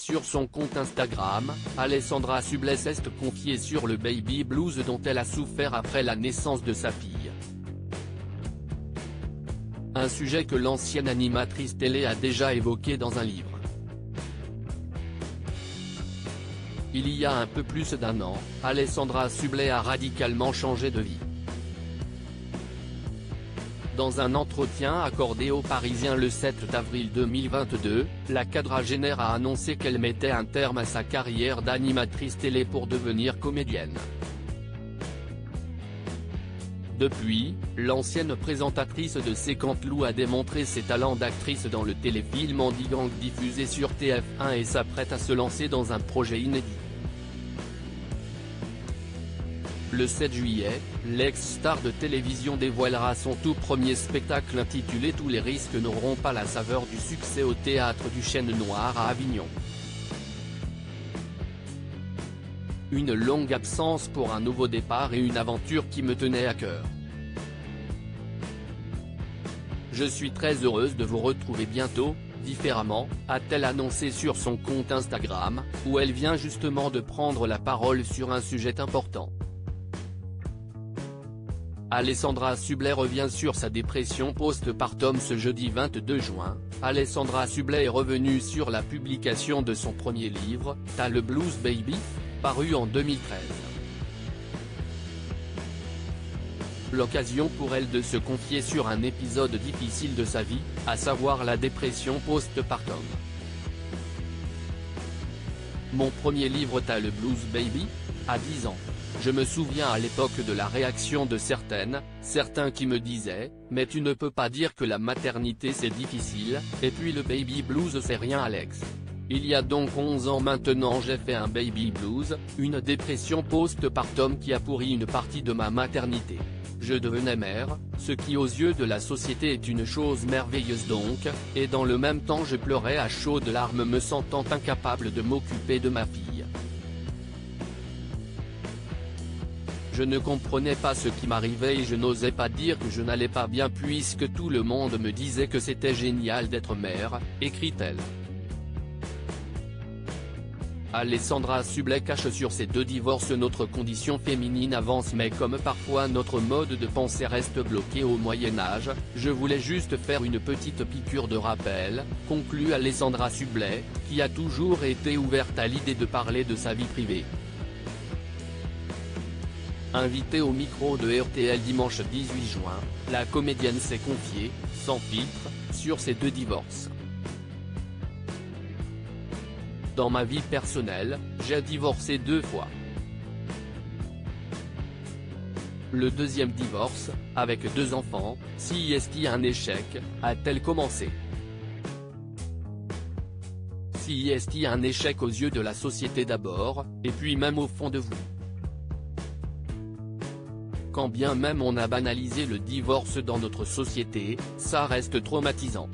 Sur son compte Instagram, Alessandra Sublet s'est confiée sur le baby blues dont elle a souffert après la naissance de sa fille. Un sujet que l'ancienne animatrice télé a déjà évoqué dans un livre. Il y a un peu plus d'un an, Alessandra Sublet a radicalement changé de vie. Dans un entretien accordé aux Parisiens le 7 avril 2022, la quadragénaire a annoncé qu'elle mettait un terme à sa carrière d'animatrice télé pour devenir comédienne. Depuis, l'ancienne présentatrice de C'est Canteloup a démontré ses talents d'actrice dans le téléfilm Andy Gang diffusé sur TF1 et s'apprête à se lancer dans un projet inédit. Le 7 juillet, l'ex-star de télévision dévoilera son tout premier spectacle intitulé Tous les risques n'auront pas la saveur du succès au théâtre du Chêne Noir à Avignon. Une longue absence pour un nouveau départ et une aventure qui me tenait à cœur. Je suis très heureuse de vous retrouver bientôt, différemment, a-t-elle annoncé sur son compte Instagram, où elle vient justement de prendre la parole sur un sujet important. Alessandra Sublet revient sur sa dépression post-partum ce jeudi 22 juin. Alessandra Sublet est revenue sur la publication de son premier livre, T'as le blues baby, paru en 2013. L'occasion pour elle de se confier sur un épisode difficile de sa vie, à savoir la dépression post-partum. Mon premier livre T'as le blues baby, à 10 ans. Je me souviens à l'époque de la réaction de certains qui me disaient « Mais tu ne peux pas dire que la maternité c'est difficile, et puis le baby blues c'est rien Alex ». Il y a donc 11 ans maintenant j'ai fait un baby blues, une dépression post-partum qui a pourri une partie de ma maternité. Je devenais mère, ce qui aux yeux de la société est une chose merveilleuse donc, et dans le même temps je pleurais à chaudes larmes me sentant incapable de m'occuper de ma fille. Je ne comprenais pas ce qui m'arrivait et je n'osais pas dire que je n'allais pas bien puisque tout le monde me disait que c'était génial d'être mère, écrit-elle. Alessandra Sublet cache sur ses 2 divorces notre condition féminine avance mais comme parfois notre mode de pensée reste bloqué au Moyen-Âge, je voulais juste faire une petite piqûre de rappel, conclut Alessandra Sublet, qui a toujours été ouverte à l'idée de parler de sa vie privée. Invitée au micro de RTL dimanche 18 juin, la comédienne s'est confiée, sans filtre, sur ses 2 divorces. Dans ma vie personnelle, j'ai divorcé 2 fois. Le deuxième divorce, avec 2 enfants, si est un échec, a-t-elle commencé. Si est un échec aux yeux de la société d'abord, et puis même au fond de vous. Quand bien même on a banalisé le divorce dans notre société, ça reste traumatisant.